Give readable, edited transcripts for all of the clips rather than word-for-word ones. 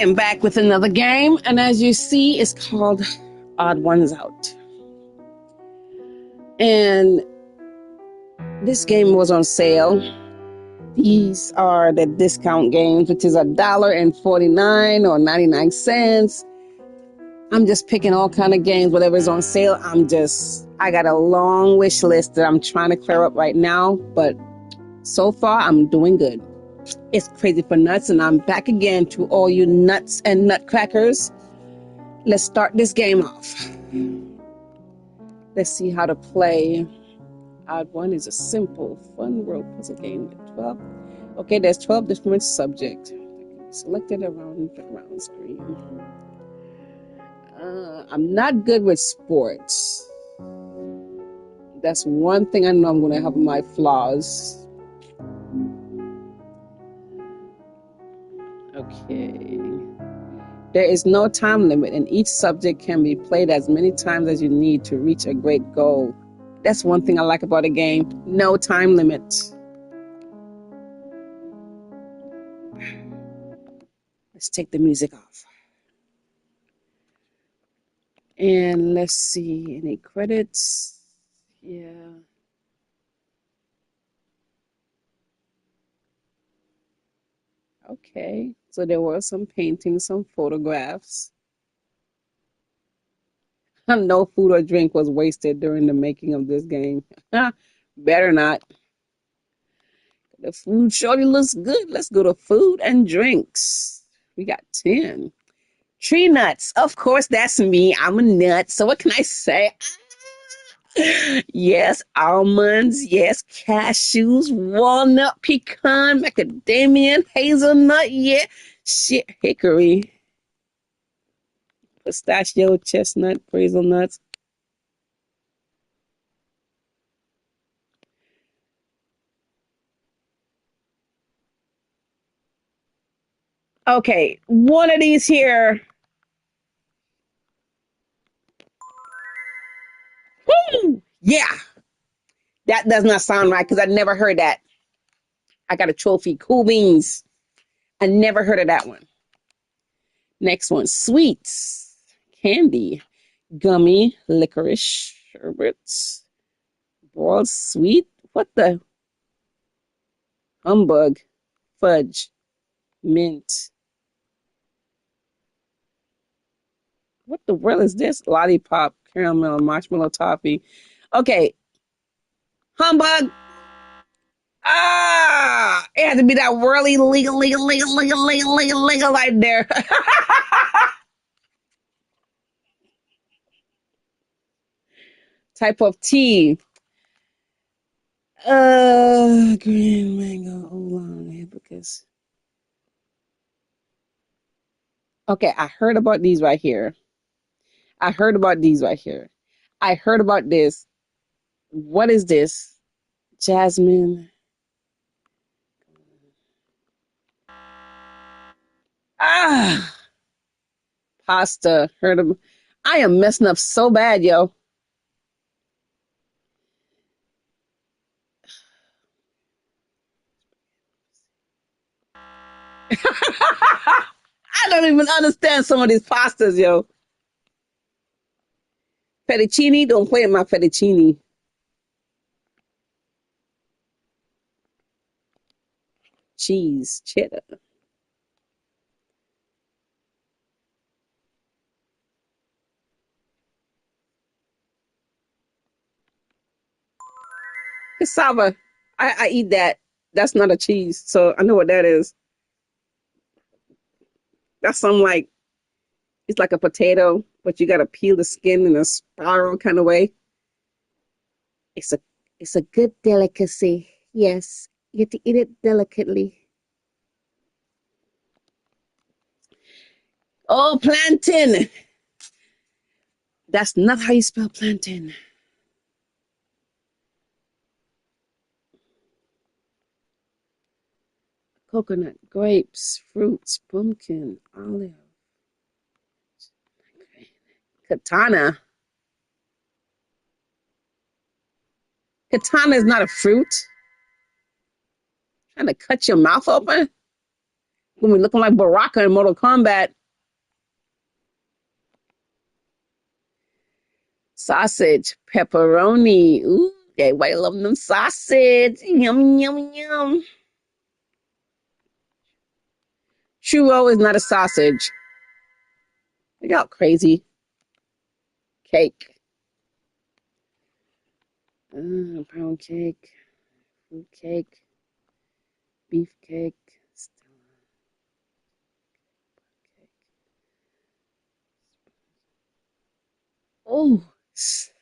I'm back with another game, and as you see, it's called Odd Ones Out. And this game was on sale. These are the discount games, which is $1.49 or 99 cents. I'm just picking all kind of games, whatever's on sale. I got a long wish list that I'm trying to clear up right now, but so far I'm doing good. It's Crazy for Nuts, and I'm back again to all you nuts and nutcrackers. Let's start this game off. Let's see how to play. Odd One is a simple, fun world puzzle game with 12. Okay, there's 12 different subjects. Selected around the round screen. I'm not good with sports. That's one thing I know I'm going to have my flaws. Okay. There is no time limit, and each subject can be played as many times as you need to reach a great goal. That's one thing I like about a game. No time limit. Let's take the music off. And let's see, any credits? Yeah. Okay. So there were some paintings, some photographs. No food or drink was wasted during the making of this game. Better not. The food surely looks good. Let's go to food and drinks. We got 10. Tree nuts. Of course, that's me. I'm a nut. So what can I say? Yes, almonds. Yes, cashews, walnut, pecan, macadamia, hazelnut. Yeah, shit, hickory, pistachio, chestnut, hazelnuts. Okay, one of these here. Woo! Yeah, that does not sound right because I never heard that. I got a trophy. Cool beans. I never heard of that one. Next one, sweets, candy, gummy, licorice, sherbets, boiled sweet. What the humbug? Fudge, mint. What the world is this? Lollipop, caramel, marshmallow toffee. Okay, humbug. Ah, it had to be that whirly legal right there. Type of tea. Green mango, oolong, hibiscus. Okay, I heard about these right here. I heard about these right here. I heard about this. What is this? Jasmine. Ah, pasta. Heard of. I am messing up so bad, yo. I don't even understand some of these pastas, yo. Fettuccine. Don't play with my fettuccine. Cheese, cheddar. Cassava. I eat that. That's not a cheese, so I know what that is. That's some like it's like a potato, but you gotta peel the skin in a spiral kind of way. It's a it's a good delicacy. Yes, you have to eat it delicately. Oh, plantain. That's not how you spell plantain. Coconut, grapes, fruits, pumpkin, olive, katana. Katana is not a fruit. Trying to cut your mouth open. When we looking like Baraka in Mortal Kombat. Sausage, pepperoni. Ooh, everybody loving them sausage. Yum, yum, yum. Churro is not a sausage. They got crazy. Cake. Pound cake. Fruit cake. Beef cake. Oh,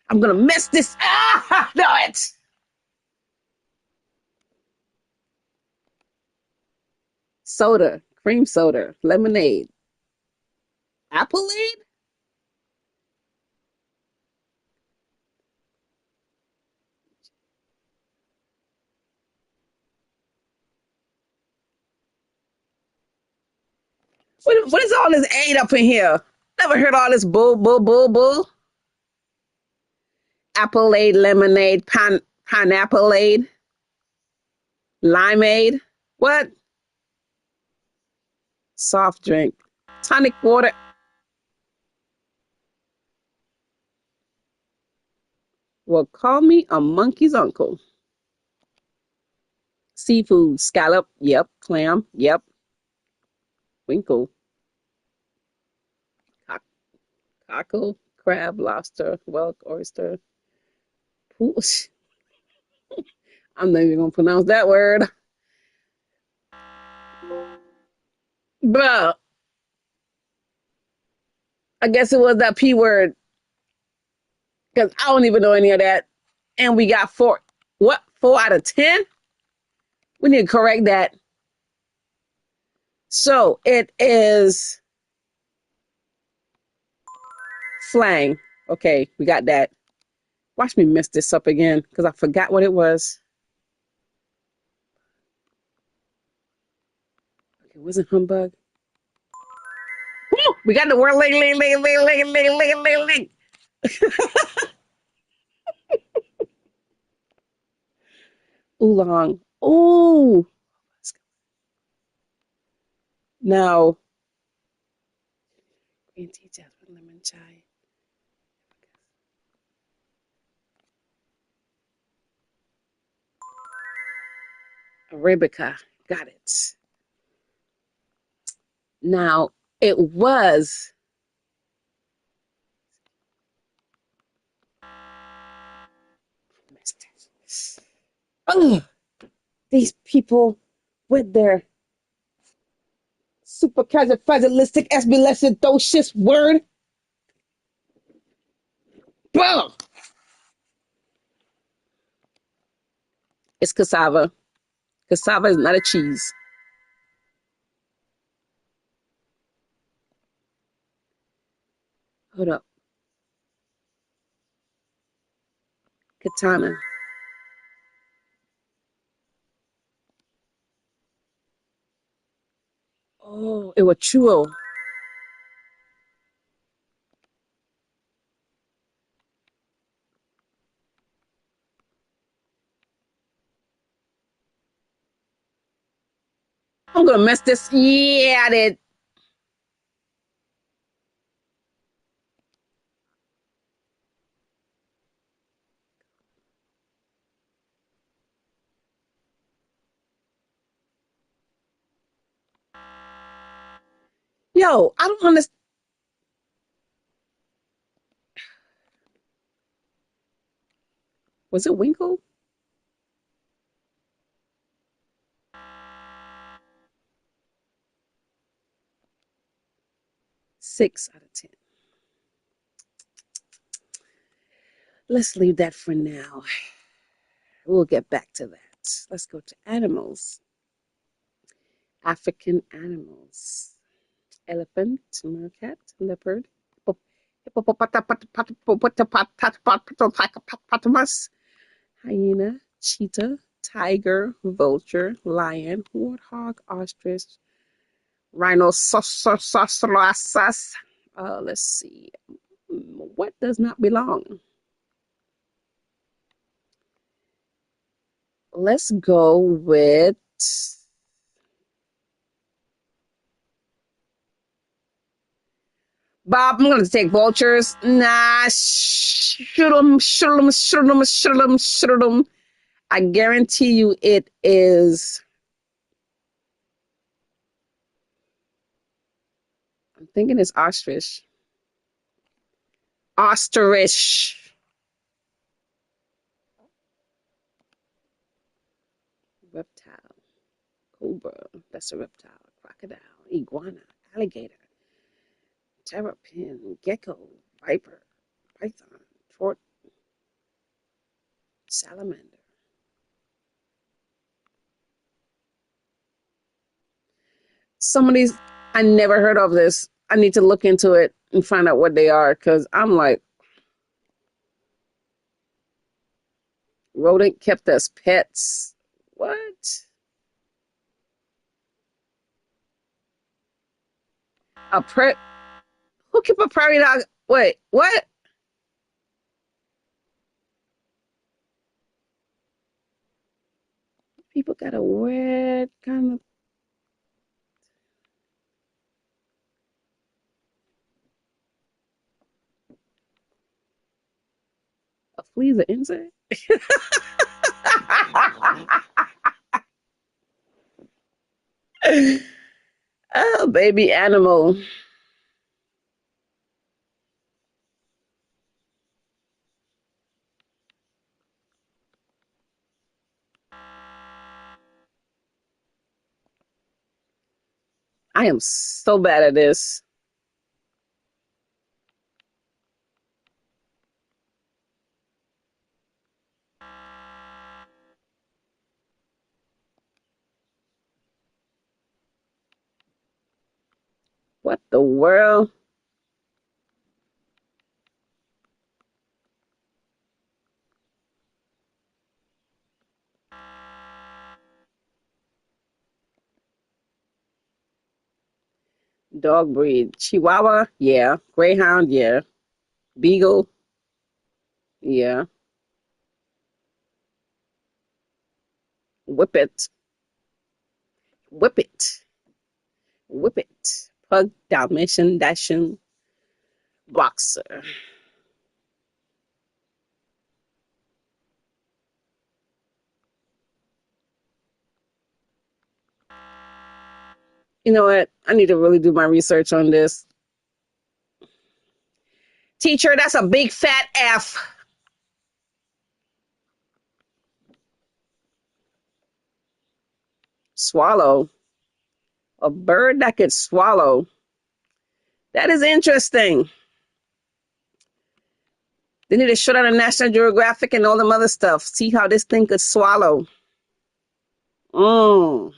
I'm gonna mess this. Ah, no, it. Soda, cream soda, lemonade, appleade. What is all this aid up in here? Never heard all this bull, bull, bull, bull. Appleade, lemonade, pineappleade, limeade. What? Soft drink, tonic water. Well, call me a monkey's uncle. Seafood, scallop. Yep. Clam. Yep. Winkle. Cockle, crab, lobster, whelk, oyster. Poosh. I'm not even gonna pronounce that word. Bruh, I guess it was that P word because I don't even know any of that. And we got four. What? 4 out of 10? We need to correct that. So it is flang. Okay, we got that. Watch me mess this up again because I forgot what it was. Okay, was it humbug? Woo! We got the word ling, ling, ling, ling, ling, ling, ling, ling, ling. Oolong. Ooh. Now, green tea, jasmine, lemon chai. Arabica. Got it. Now, it was. Ugh, these people with their supercalifragilisticexpialidocious word. Bro, it's cassava. Cassava is not a cheese. Hold up. Katana. Oh, it was chuo. I'm gonna mess this. Yeah, I did. Yo, I don't understand. Was it Winkle? 6 out of 10. Let's leave that for now. We'll get back to that. Let's go to animals. African animals. Elephant, meerkat, leopard, hippopotamus, hyena, cheetah, tiger, vulture, lion, warthog, ostrich, rhinoceros. Let's see. What does not belong? Let's go with Bob, I'm going to take vultures. Nah, shoot them, shoot them, shoot them, shoot them, shoot them. I guarantee you it is. I'm thinking it's ostrich. Ostrich. Reptile. Cobra. That's a reptile. Crocodile. Iguana. Alligator. Terrapin. Gecko. Viper. Python. Tort. Salamander. Some of these, I never heard of this. I need to look into it and find out what they are because I'm like, rodent kept as pets. What? A pre? Who keep a prairie dog? Wait, what? People got a weird kind of a flea's an insect. Oh, baby animal. I am so bad at this. What the world? Dog breed. Chihuahua? Yeah. Greyhound? Yeah. Beagle? Yeah. Whippet. Whippet. Whippet. Pug, Dalmatian, Dachshund, Boxer. You know what? I need to really do my research on this. Teacher, that's a big fat F. Swallow. A bird that could swallow. That is interesting. They need to show that on National Geographic and all them other stuff. See how this thing could swallow. Mm.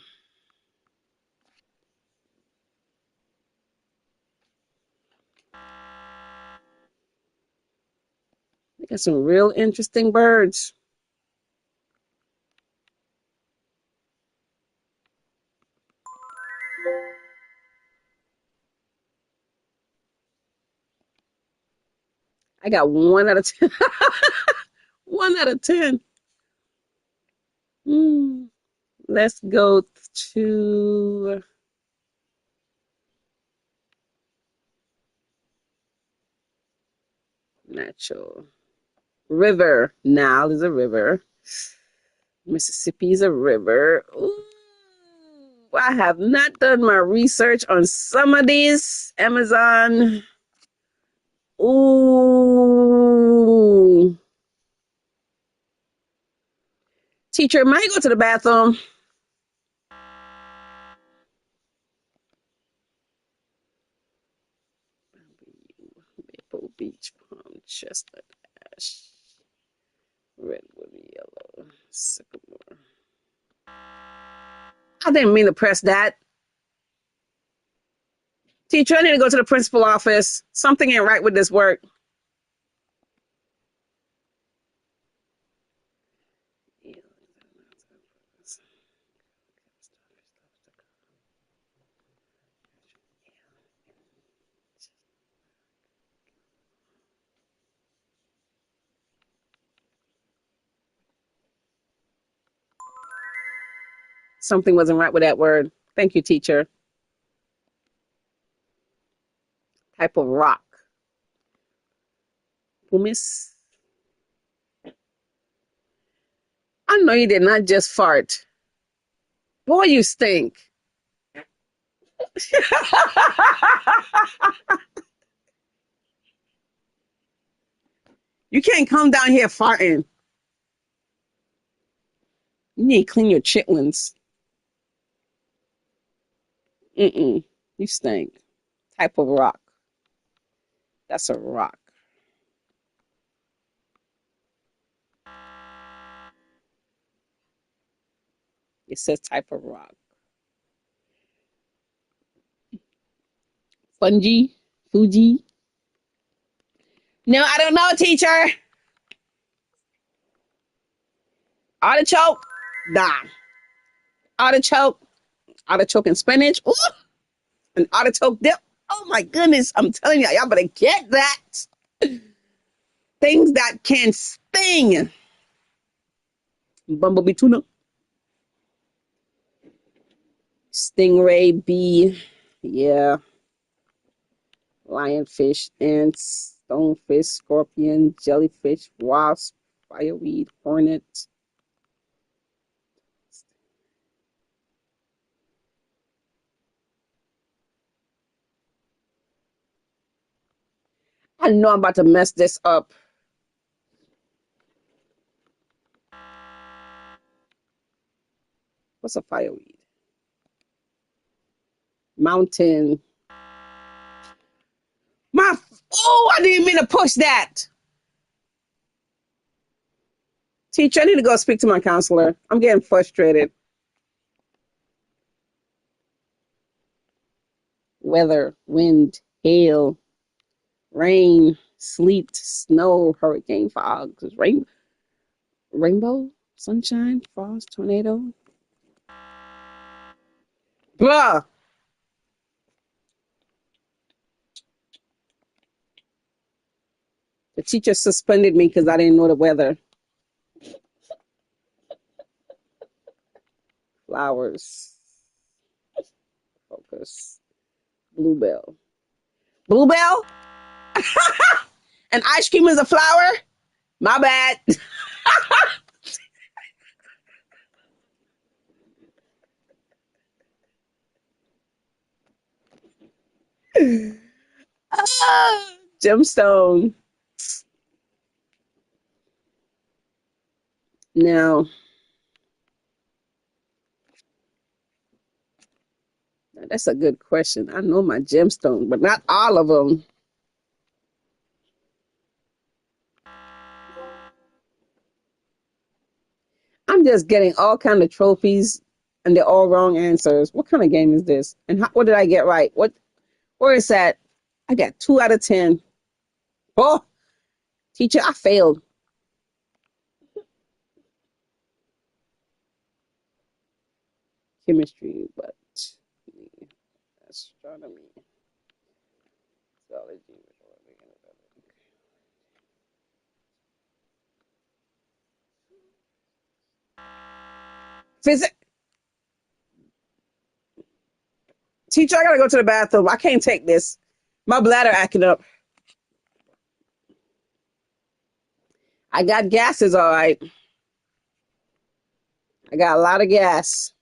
They got some real interesting birds. I got 1 out of 10. 1 out of 10. Mm. Let's go to natural. River. Nile is a river. Mississippi is a river. Ooh, I have not done my research on some of these. Amazon. Ooh. Teacher, might go to the bathroom. Maple Beach, Palm, Chestnut, Ash, Redwood, Yellow, Sycamore. I didn't mean to press that. Teacher, I need to go to the principal office. Something ain't right with this work. Something wasn't right with that word. Thank you, teacher. Type of rock. Pumice. I know you did not just fart. Boy, you stink. You can't come down here farting. You need to clean your chitlins. Mm-mm. You stink. Type of rock. That's a rock. It says type of rock. Fungi. Fuji. No, I don't know, teacher. Artichoke. Nah. Artichoke. Artichoke and spinach. Ooh, an artichoke dip. Oh my goodness. I'm telling you, y'all better get that. Things that can sting. Bumblebee tuna. Stingray bee. Yeah. Lionfish, ants, stonefish, scorpion, jellyfish, wasp, fireweed, hornet. I know I'm about to mess this up. What's a fireweed? Mountain. My, oh, I didn't mean to push that. Teacher, I need to go speak to my counselor. I'm getting frustrated. Weather, wind, hail, rain, sleet, snow, hurricane, fog, rainbow, sunshine, frost, tornado. Bruh. The teacher suspended me because I didn't know the weather. Flowers. Focus. Bluebell. Bluebell? And ice cream is a flower? My bad. Ah, gemstone. Now, that's a good question. I know my gemstone, but not all of them. I'm just getting all kind of trophies, and they're all wrong answers. What kind of game is this? And what did I get right? Where is that? I got 2 out of 10. Oh, teacher, I failed. Chemistry, but astronomy, zoology, physics. Teacher, I gotta go to the bathroom. I can't take this. My bladder acting up. I got gases, all right. I got a lot of gas.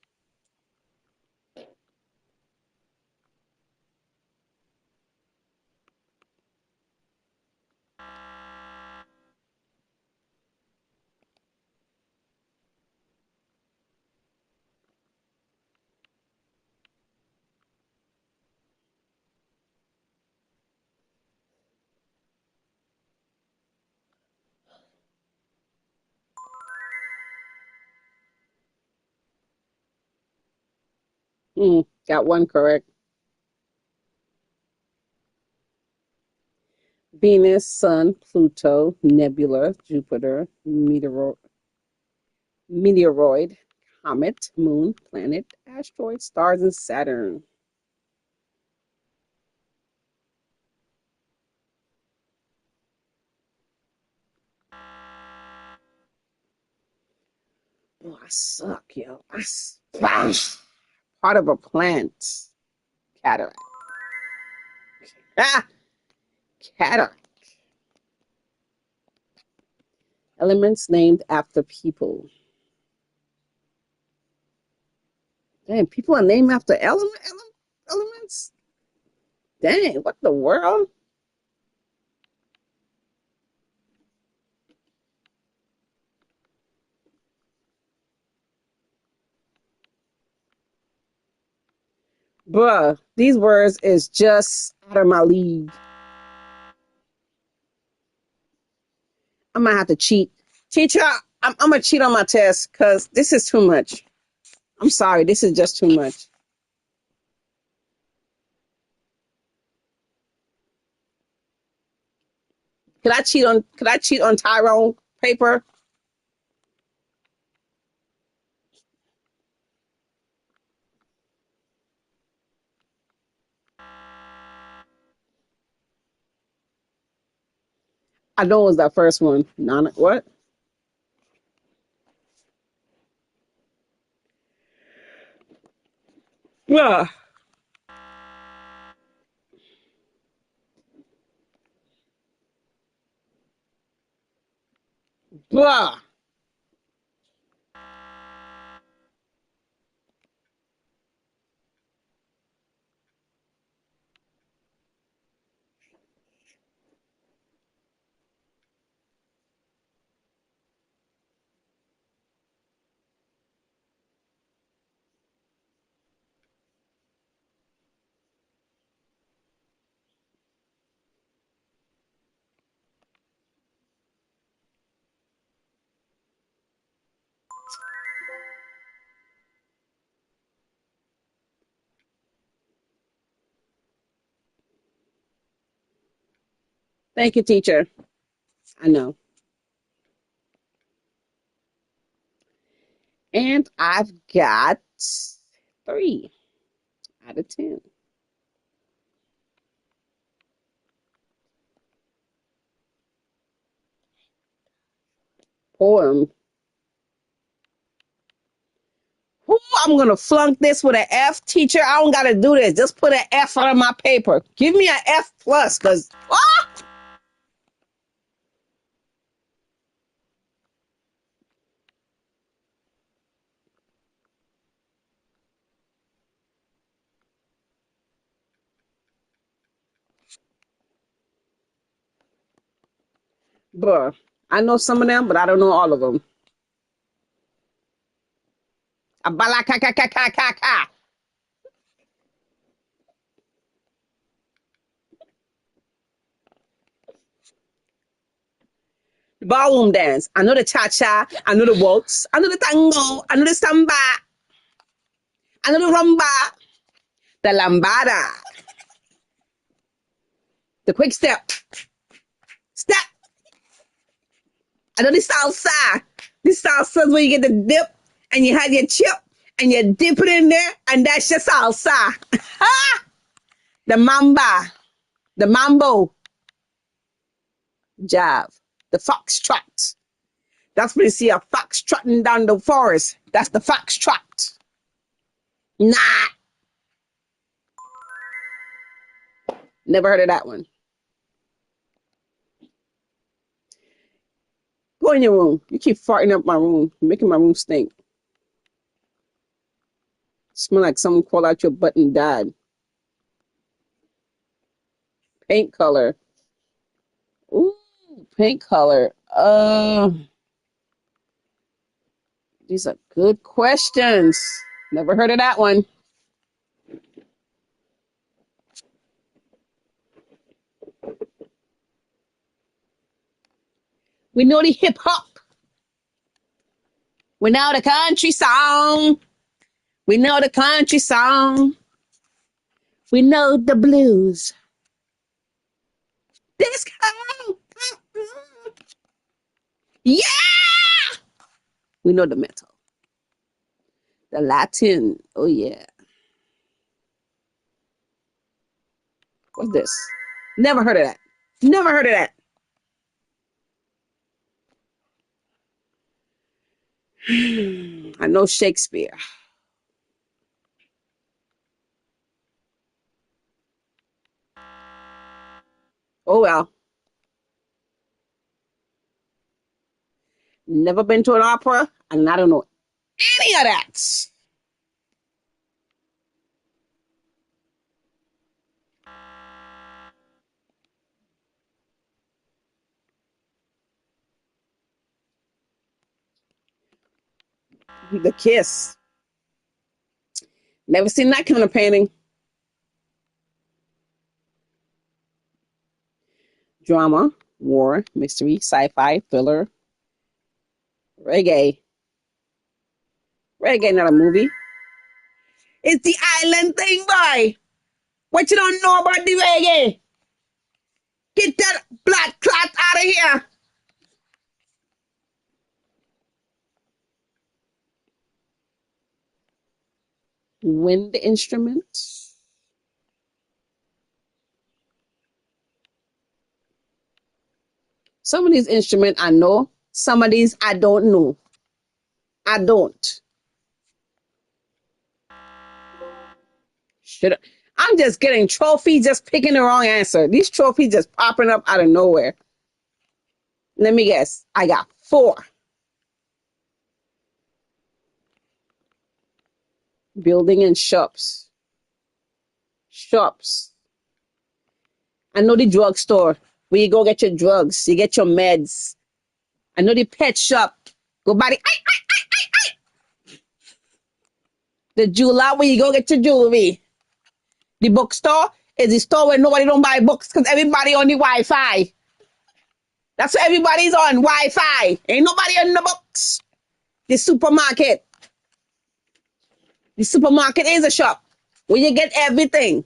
Got one correct. Venus, Sun, Pluto, Nebula, Jupiter, meteoroid, comet, moon, planet, asteroid, stars, and Saturn. Oh, I suck, yo. Part of a plant. Cataract. Ah! Cataract. Elements named after people. Dang, people are named after elements? Dang, what the world? Bruh, these words is just out of my league. I might have to cheat. Teacher, I'm going to cheat on my test because this is too much. I'm sorry, this is just too much. Could I cheat on Tyrone paper? I know it was that first one. Nana, what? Bruh. Bruh. Thank you, teacher. I know. And I've got 3 out of 10. Poem. Ooh, I'm gonna flunk this with an F, teacher. I don't gotta do this. Just put an F on my paper. Give me an F plus, cause bruh, I know some of them, but I don't know all of them. Abala ka ka ka ka ka ka. The ballroom dance. I know the cha cha. I know the waltz. I know the tango. I know the samba. I know the rumba. The lambada. The quick step. Step. I know the salsa. This salsa is where you get the dip and you have your chip and you dip it in there and that's your salsa. The mamba. The mambo. Jive. The foxtrot. That's when you see a fox trotting down the forest. That's the foxtrot. Nah. Never heard of that one. Go in your room. You keep farting up my room. You're making my room stink. Smell like someone crawled out your butt and died. Paint color. Ooh, paint color. These are good questions. Never heard of that one. We know the hip hop. We know the country song. We know the country song. We know the blues. Disco. Yeah. We know the metal. The Latin. Oh yeah. What's this? Never heard of that. Never heard of that. I know Shakespeare. Oh well. Never been to an opera, and I don't know any of that. The Kiss. Never seen that kind of painting. Drama, war, mystery, sci-fi, thriller, reggae. Reggae, not a movie. It's the island thing, boy. What you don't know about the reggae? Get that blood clot out of here. Wind instrument. Some of these instruments I know. Some of these I don't know. I don't. Should I'm just getting trophies, just picking the wrong answer. These trophies just popping up out of nowhere. Let me guess. I got 4. Building and shops. Shops. I know the drugstore where you go get your drugs, you get your meds. I know the pet shop. Go buy the jeweler where you go get your jewelry. The bookstore is the store where nobody don't buy books because everybody on the Wi-Fi. That's where everybody's on Wi-Fi. Ain't nobody on the books. The supermarket. The supermarket is a shop where you get everything.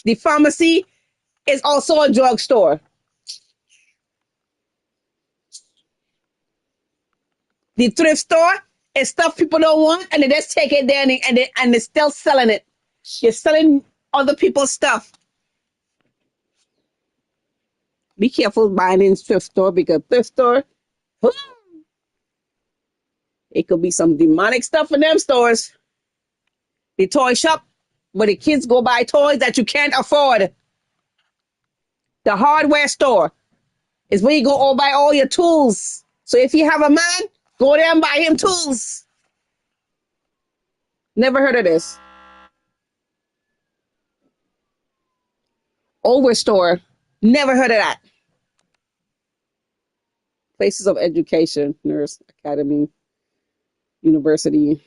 The pharmacy is also a drugstore. The thrift store is stuff people don't want and they just take it there and they're still selling it. You're selling other people's stuff. Be careful buying in thrift store because thrift store, it could be some demonic stuff in them stores. The toy shop where the kids go buy toys that you can't afford. The hardware store is where you go all buy all your tools. So if you have a man, go there and buy him tools. Never heard of this. Overstore. Never heard of that. Places of education, nurse, academy, university,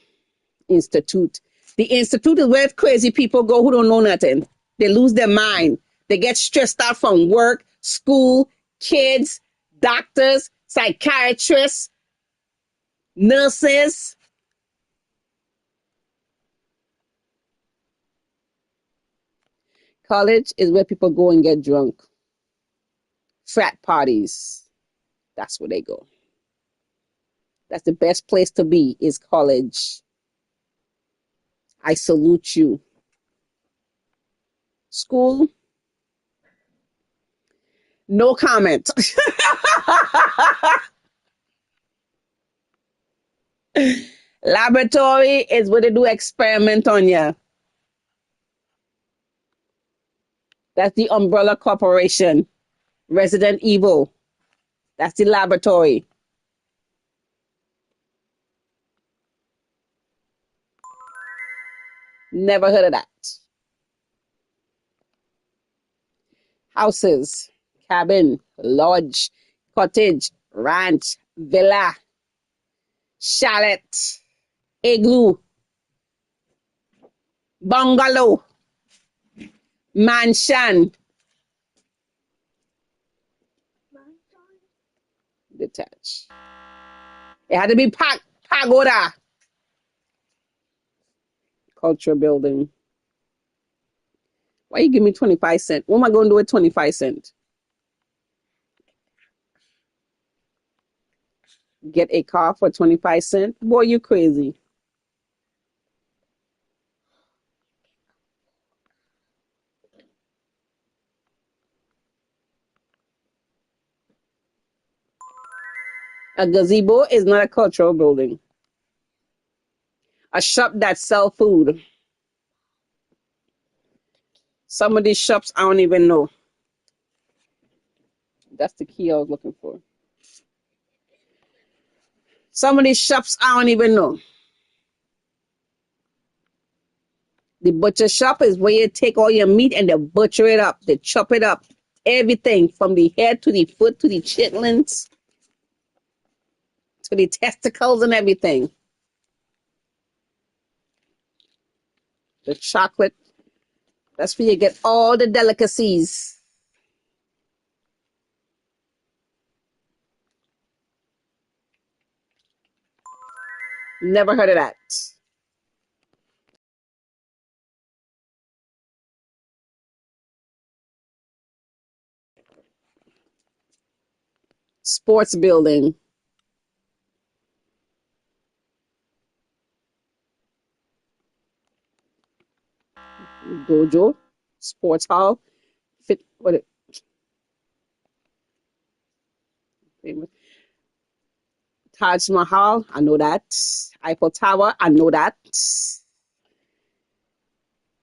institute. The institute is where crazy people go who don't know nothing. They lose their mind. They get stressed out from work, school, kids, doctors, psychiatrists, nurses. College is where people go and get drunk. Frat parties. That's where they go. That's the best place to be is college. I salute you. School, no comment. Laboratory is where they do experiment on you. That's the Umbrella Corporation. Resident Evil. That's the laboratory. Never heard of that. Houses, cabin, lodge, cottage, ranch, villa, chalet, igloo, bungalow, mansion, detached. It had to be pagoda, culture building. Why you give me 25 cents? What am I going to do with 25 cents? Get a car for 25 cents? Boy, you crazy. A gazebo is not a cultural building. A shop that sell food. Some of these shops I don't even know. That's the key I was looking for. Some of these shops I don't even know. The butcher shop is where you take all your meat and they butcher it up. They chop it up. Everything from the head to the foot to the chitlins to the testicles and everything. The chocolate. That's where you get all the delicacies. Never heard of that. Sports building. Dojo. Sports hall. Fit what it famous. Taj Mahal, I know that. Eiffel Tower, I know that.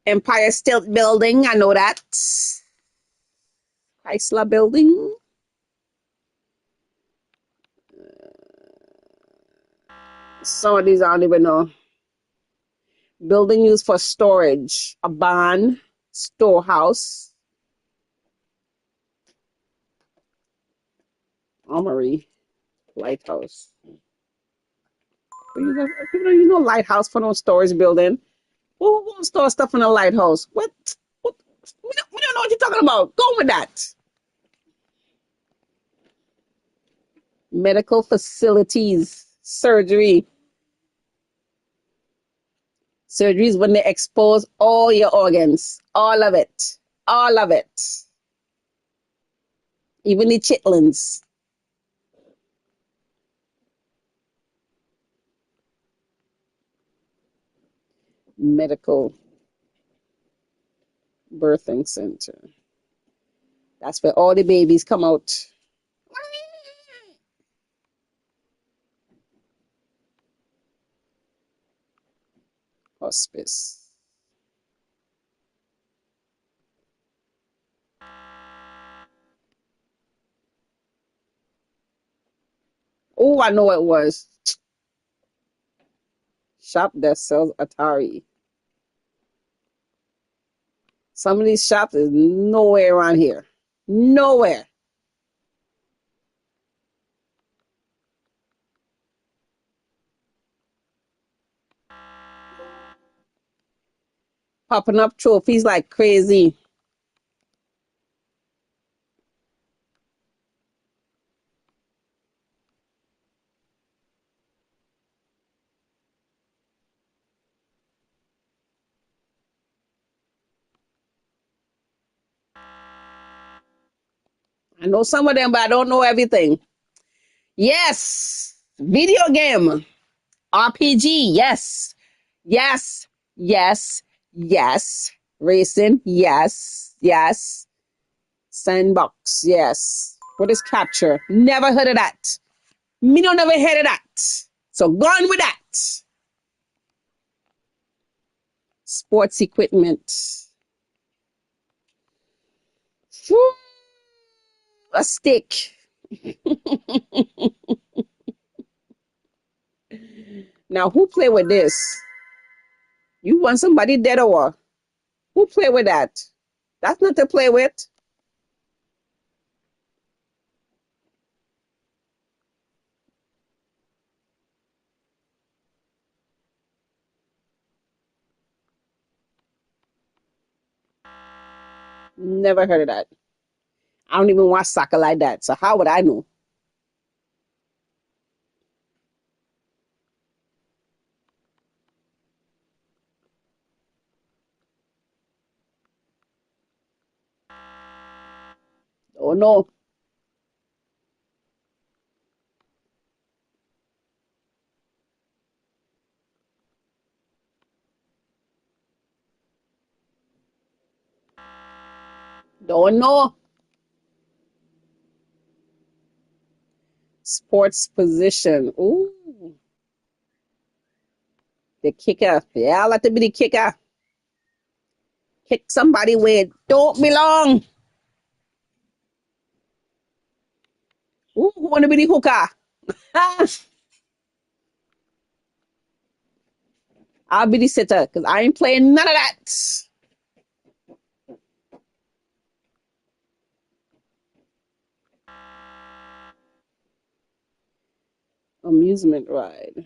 Empire State Building, I know that. Chrysler Building. Some of these I don't even know. Building used for storage. A barn, storehouse, armory, lighthouse. People don't use no lighthouse for no storage building. Who won't store stuff in a lighthouse? What? We don't know what you're talking about. Go with that. Medical facilities, surgery. Surgery is when they expose all your organs, all of it, all of it, even the chitlins. Medical birthing center. That's where all the babies come out. Hospice. Oh, I know it was. Shop that sells Atari. Some of these shops is nowhere around here. Nowhere. Popping up trophies like crazy. I know some of them, but I don't know everything. Yes. Video game. RPG. Yes. Yes. Yes. Yes. Racing. Yes. Yes. Sandbox. Yes. What is capture? Never heard of that. Me don't never heard of that. So gone with that. Sports equipment. Whew. A stick. Now who play with this? You want somebody dead or what? Who play with that? That's not to play with. Never heard of that. I don't even watch soccer like that. So how would I know? Oh no. Don't know. Sports position. Ooh. The kicker. Yeah, I like to be the kicker. Kick somebody where it don't belong. Ooh, who want to be the hooker? Ah, I'll be the sitter because I ain't playing none of that. Amusement ride.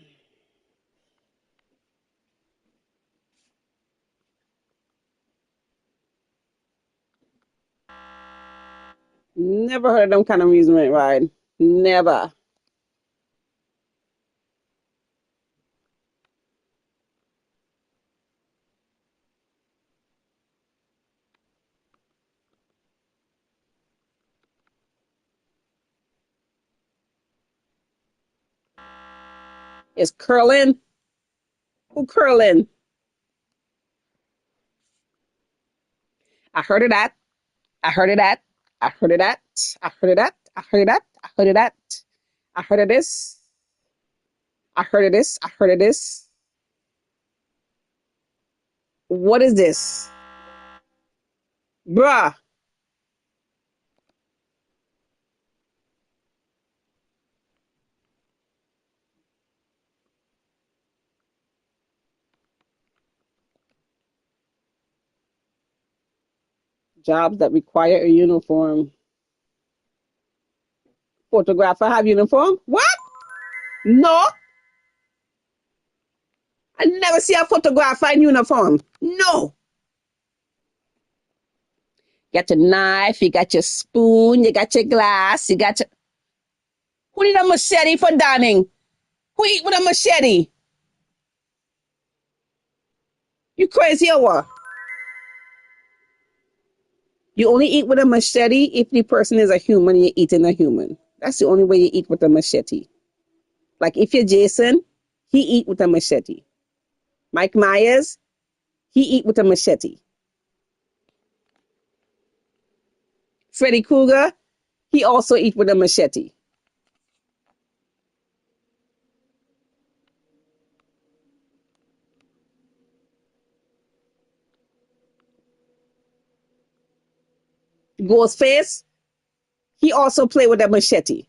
Never heard of them kind of amusement ride. Never. It's curling. Who curling? I heard of that. I heard of that. I heard of that. I heard of that. I heard of that. I heard of that. I heard of this. I heard of this. I heard of this. What is this? Bruh. Jobs that require a uniform. Photographer have uniform? What? No. I never see a photographer in uniform. No. You got your knife, you got your spoon, you got your glass, you got your. Who need a machete for dining? Who eat with a machete? You crazy or what? You only eat with a machete if the person is a human, you're eating a human. That's the only way you eat with a machete. Like if you're Jason, he eat with a machete. Mike Myers, he eat with a machete. Freddy Krueger, he also eat with a machete. Ghostface, he also play with a machete.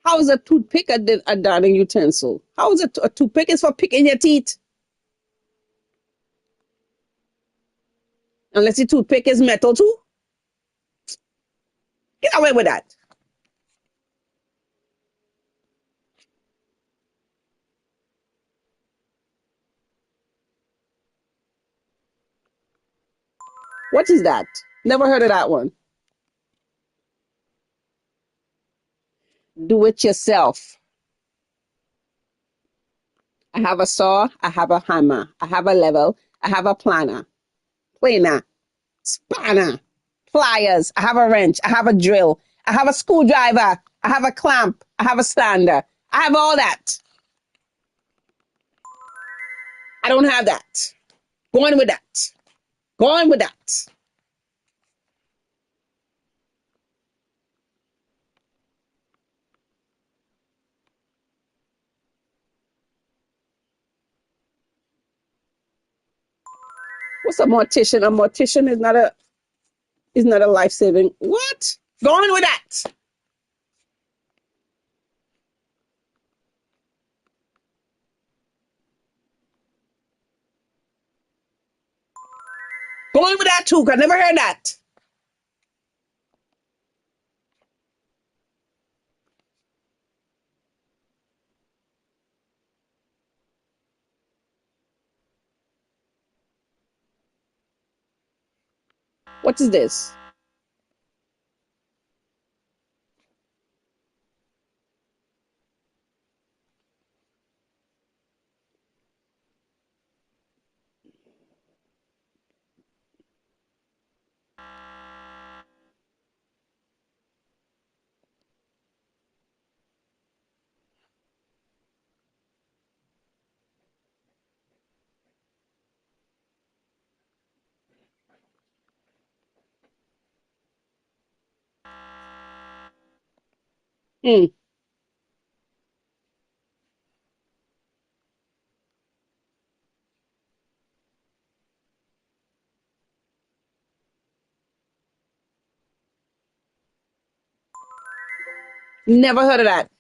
How is a toothpick a dining utensil? How is a toothpick is for picking your teeth? Unless the toothpick is metal too? Get away with that. What is that? Never heard of that one. Do it yourself. I have a saw, I have a hammer, I have a level, I have a planer, spanner, pliers, I have a wrench, I have a drill, I have a screwdriver, I have a clamp, I have a stander. I have all that. I don't have that. Going with that. Going with that. What's a mortician? A mortician is not a life saving. What? Going with that. Going with that too. 'Cause I never heard that. What is this? Hmm. Never heard of that.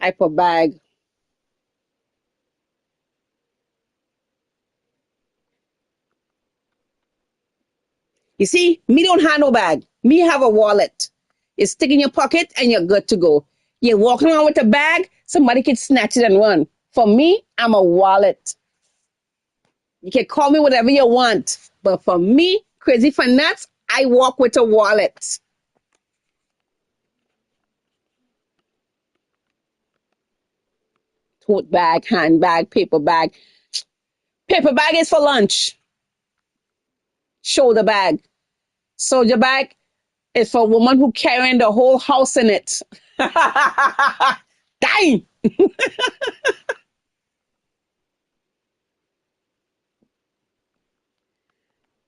Type of bag. You see, me don't have no bag. Me have a wallet. You stick in your pocket and you're good to go. You're walking around with a bag, somebody can snatch it and run. For me, I'm a wallet. You can call me whatever you want. But for me, crazy for nuts, I walk with a wallet. Tote bag, handbag, paper bag. Paper bag is for lunch. Shoulder bag. Soldier bag is for a woman who carrying the whole house in it. Dying.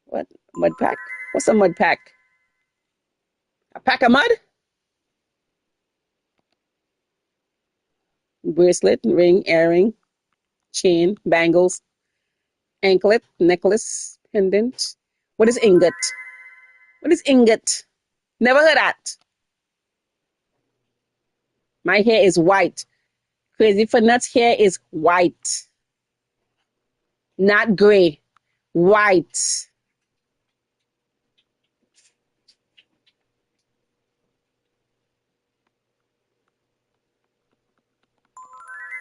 What? Mud pack? What's a mud pack? A pack of mud? Bracelet, ring, earring, chain, bangles, anklet, necklace, pendant. What is ingot? What is ingot? Never heard that. My hair is white. Crazy for nuts hair is white. Not gray. White.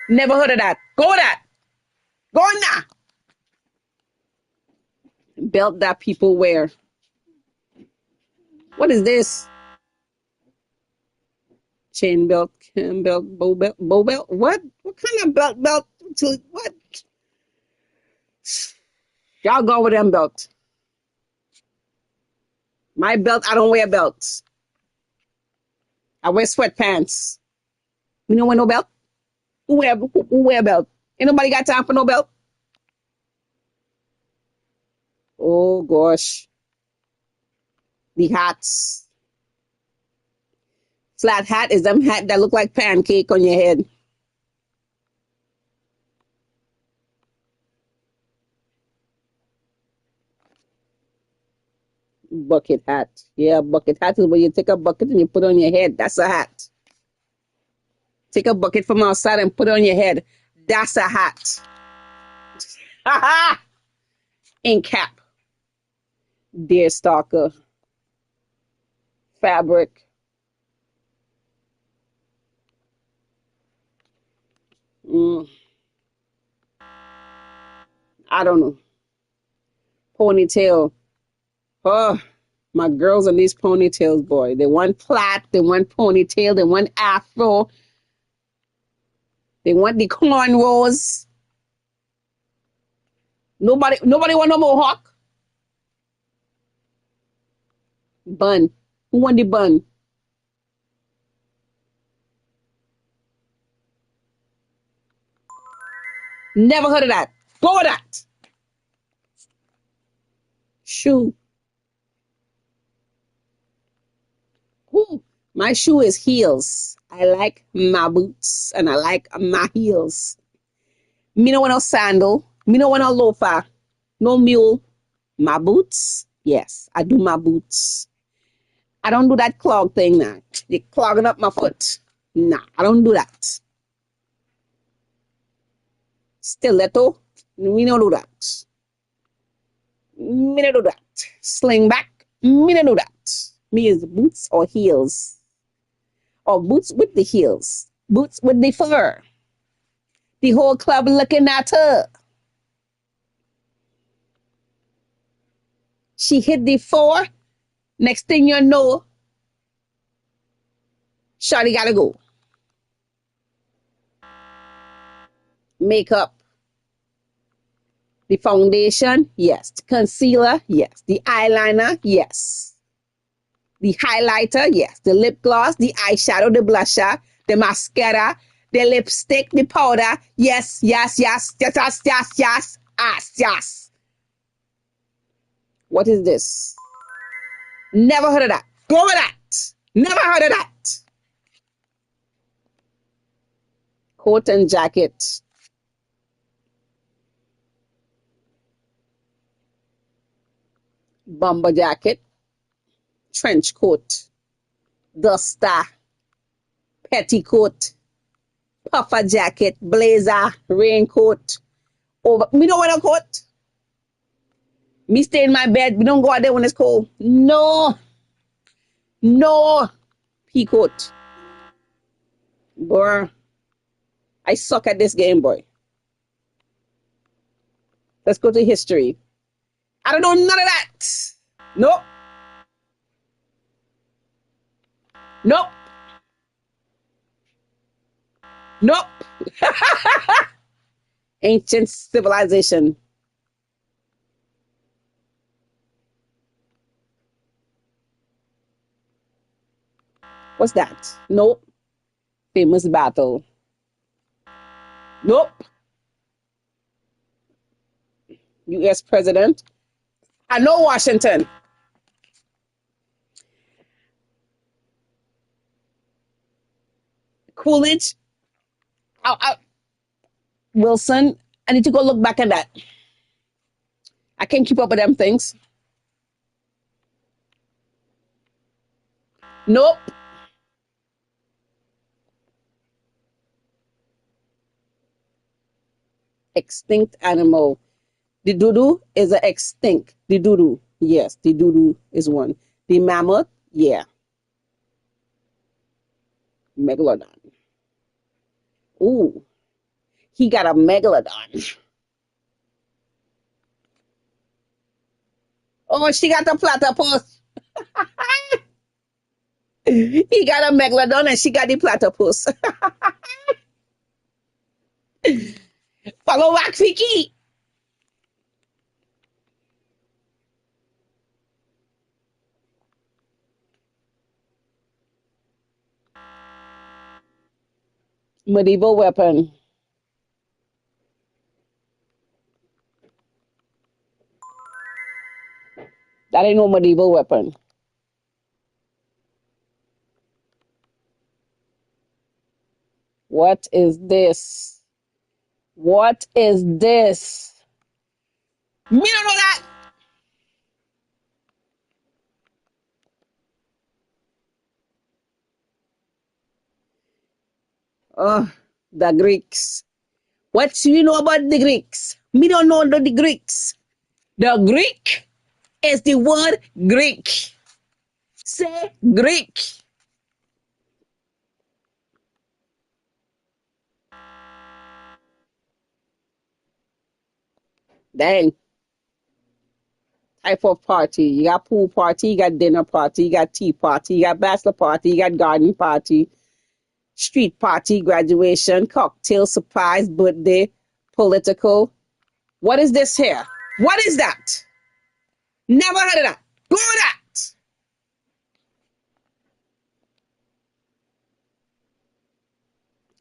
Never heard of that. Go that. Go now. Belt that people wear. What is this? Chain belt, cam belt, bow belt. What? What kind of belt? What? Y'all go with them belt. My belt, I don't wear belts. I wear sweatpants. You don't wear no belt? Who wear belt? Ain't nobody got time for no belt. Oh gosh. The hats. Flat hat is them hat that look like pancake on your head. Bucket hat. Yeah, bucket hat is where you take a bucket and you put on your head. That's a hat. Take a bucket from outside and put it on your head. That's a hat. Ha ha! Ink cap. Deerstalker. Fabric. Mm, I don't know. Ponytail. Oh, my girls and these ponytails, boy. They want plait, they want ponytail, they want afro, they want the cornrows. Nobody want no mohawk. Bun. Who want the bun? Never heard of that. Go with that. Shoe. Ooh, my shoe is heels. I like my boots and I like my heels. Me no want no sandal. Me no want no loafer. No mule. My boots. Yes, I do my boots. I don't do that clog thing now. You're clogging up my foot. Nah, I don't do that. Stiletto. Me no do that. Me no do that. Sling back. Me no do that. Me is boots or heels. Or boots with the heels. Boots with the fur. The whole club looking at her. She hit the four. Next thing you know, Shawty gotta go. Makeup. The foundation, yes. The concealer, yes. The eyeliner, yes. The highlighter, yes. The lip gloss, the eyeshadow, the blusher, the mascara, the lipstick, the powder, yes, yes, yes, yes, yes, yes, yes, yes, yes. What is this? Never heard of that. Go with that. Never heard of that. coat and jacket. Bomber jacket, trench coat, duster, petticoat, puffer jacket, blazer, raincoat. Over. Me don't want a coat. Me stay in my bed. We don't go out there when it's cold. No, no. Peacoat. Boy, I suck at this game, boy. Let's go to history. I don't know none of that. Nope. Nope. Nope. Ancient civilization. What's that? Nope. Famous battle. Nope. U.S. president. I know Washington. Coolidge. Wilson. I need to go look back at that. I can't keep up with them things. Nope. Extinct animal. The dodo is a extinct. The dodo. Yes, the dodo is one. The mammoth. Yeah. Megalodon. Ooh, he got a megalodon. Oh, she got the platypus. He got a megalodon and she got the platypus. Follow back, Vicky. Medieval weapon. That ain't no medieval weapon. What is this? What is this? Me don't know that. Oh, the Greeks. What do you know about the Greeks? Me don't know the Greeks. The Greek is the word Greek. Say Greek. Dang. Type of party. You got pool party, you got dinner party, you got tea party, you got bachelor party, you got garden party, street party, graduation, cocktail, surprise, birthday, political. What is this here? What is that? Never heard of that. Go with that.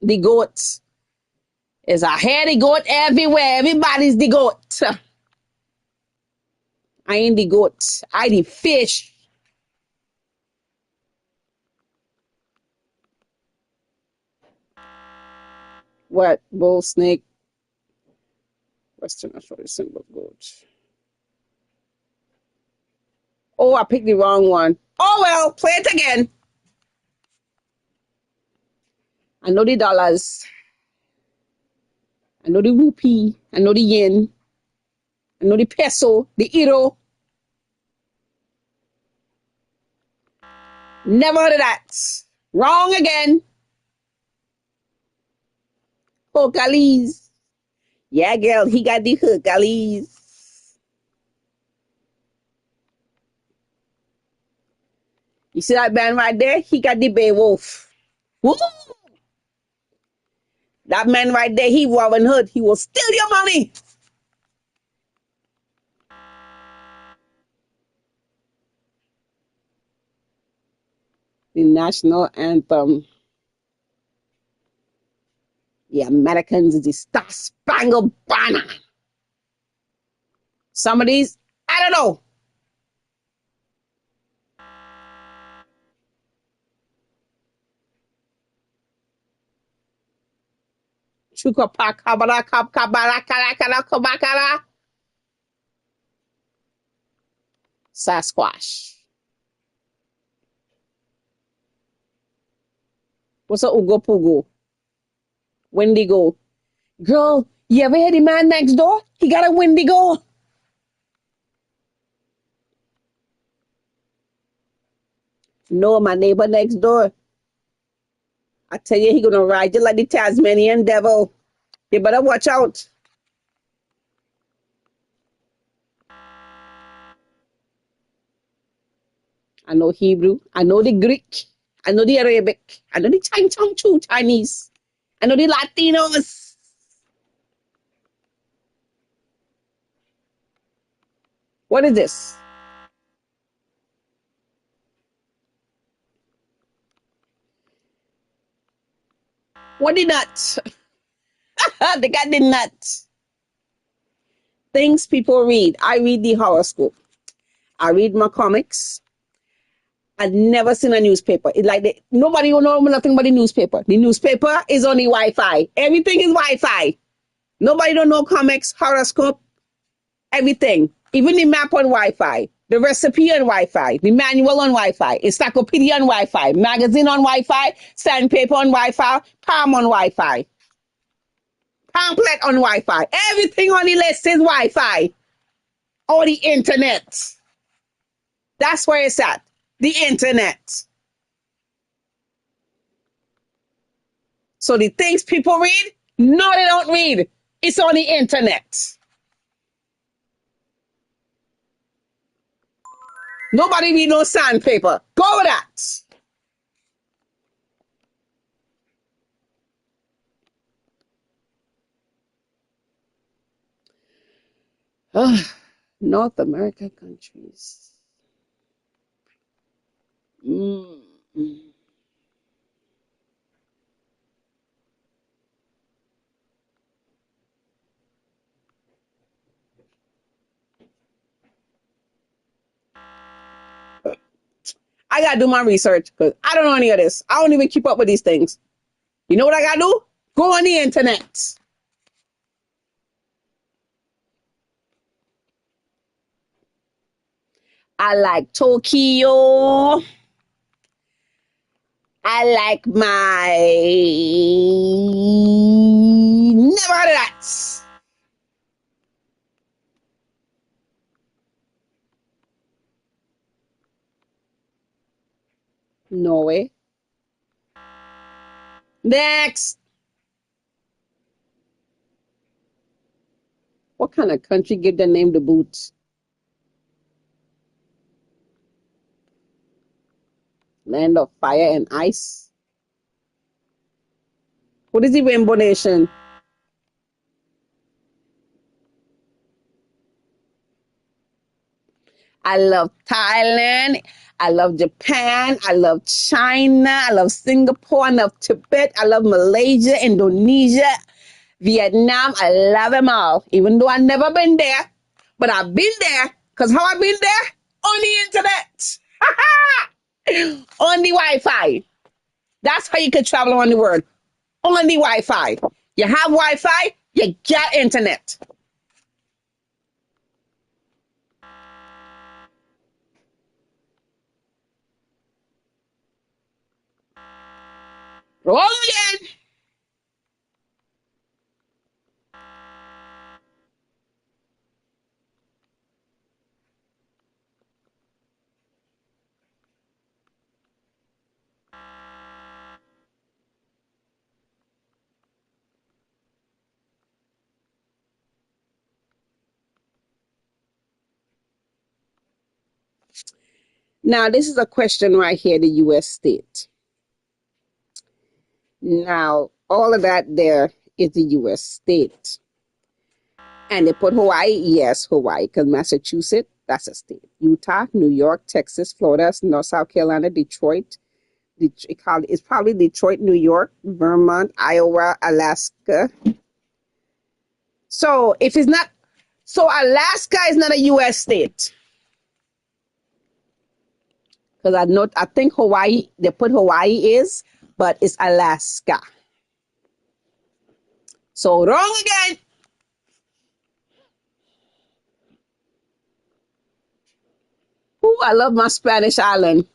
The goat is a hairy goat everywhere. Everybody's the goat. I ain't the goat. I the fish. What? Bull, snake, Western Australia symbol of goat. Oh, I picked the wrong one. Oh well, play it again. I know the dollars. I know the rupee. I know the yen. I know the peso, the euro. Never heard of that. Wrong again. Hercules. Yeah, girl, he got the Hercules. You see that man right there? He got the Beowulf. Woo! That man right there, he Robin Hood. He will steal your money. The national anthem. The Americans, the Star Spangled Banner. Some of these, I don't know. Sasquatch. What's a Ugo Pugo? Wendigo. Girl, you ever hear the man next door? He got a Wendigo. No, my neighbor next door. I tell you, he gonna ride you like the Tasmanian devil. You better watch out. I know Hebrew. I know the Greek. I know the Arabic. I know the Chinese. I know the Latinos. What is this? What the nuts? They got the nuts. Things people read. I read the horoscope. I read my comics. I've never seen a newspaper. It's like nobody will know nothing about the newspaper. The newspaper is on the Wi-Fi. Everything is Wi-Fi. Nobody don't know comics, horoscope, everything. Even the map on Wi-Fi, the recipe on Wi-Fi, the manual on Wi-Fi, encyclopedia on Wi-Fi, magazine on Wi-Fi, sandpaper on Wi-Fi, palm on Wi-Fi, pamphlet on Wi-Fi. Everything on the list is Wi-Fi or the internet. That's where it's at. The internet. So the things people read, no, they don't read. It's on the internet. Nobody read no sandpaper. Go with that. North America countries. Mm. I gotta do my research because I don't know any of this. I don't even keep up with these things. You know what I gotta do? Go on the internet. I like Tokyo. I like my. Never heard of that. Norway. Next. What kind of country give the name the boots? Land of fire and ice. What is the Rainbow Nation? I love Thailand. I love Japan. I love China. I love Singapore. I love Tibet. I love Malaysia, Indonesia, Vietnam. I love them all, even though I've never been there. But I've been there because how I've been there? On the internet. On the Wi-Fi. That's how you can travel around the world. On the Wi-Fi. You have Wi-Fi, you get internet. Roll again. Now, this is a question right here, the U.S. state. Now, all of that there is the U.S. state. And they put Hawaii, yes, Hawaii, because Massachusetts, that's a state. Utah, New York, Texas, Florida, North South Carolina, Detroit. It's probably Detroit, New York, Vermont, Iowa, Alaska. So if it's not, so Alaska is not a U.S. state. Because I think Hawaii, they put Hawaii is, but it's Alaska. So wrong again. Ooh, I love my Spanish island.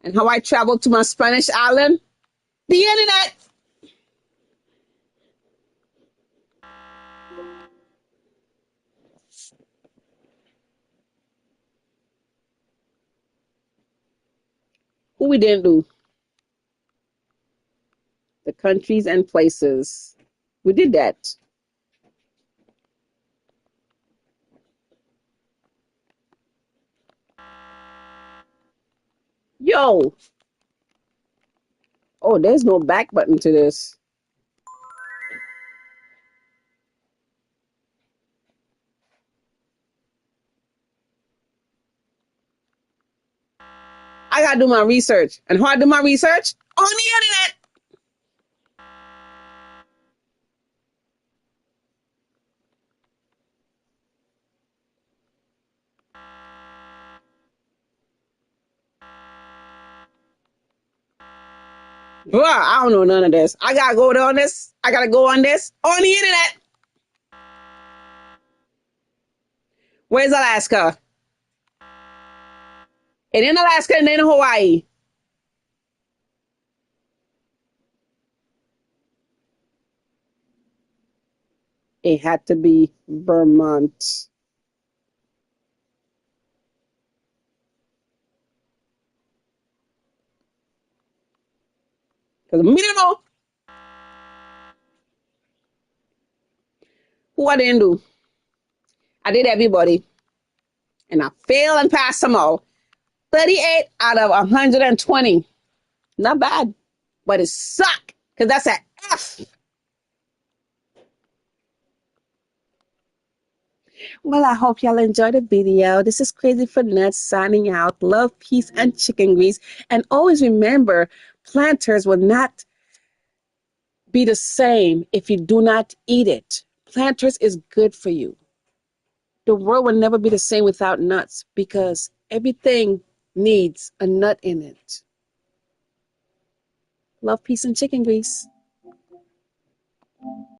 And how I traveled to my Spanish island? The internet. Who we didn't do? The countries and places. We did that. Yo. Oh, there's no back button to this. I gotta do my research. And how I do my research? On the internet. Bruh, I don't know none of this. I gotta go on this. I gotta go on this on the internet. Where's Alaska? It in Alaska and in Hawaii. It had to be Vermont. Because me don't know who I didn't do. I did everybody. And I failed and passed them all. 38 out of 120. Not bad. But it sucked. Because that's an F. Well, I hope y'all enjoyed the video. This is Crazy for Nuts signing out. Love, peace, and chicken grease. And always remember, planters will not be the same if you do not eat it. Planters is good for you. The world will never be the same without nuts because everything needs a nut in it. Love, peace, and chicken grease.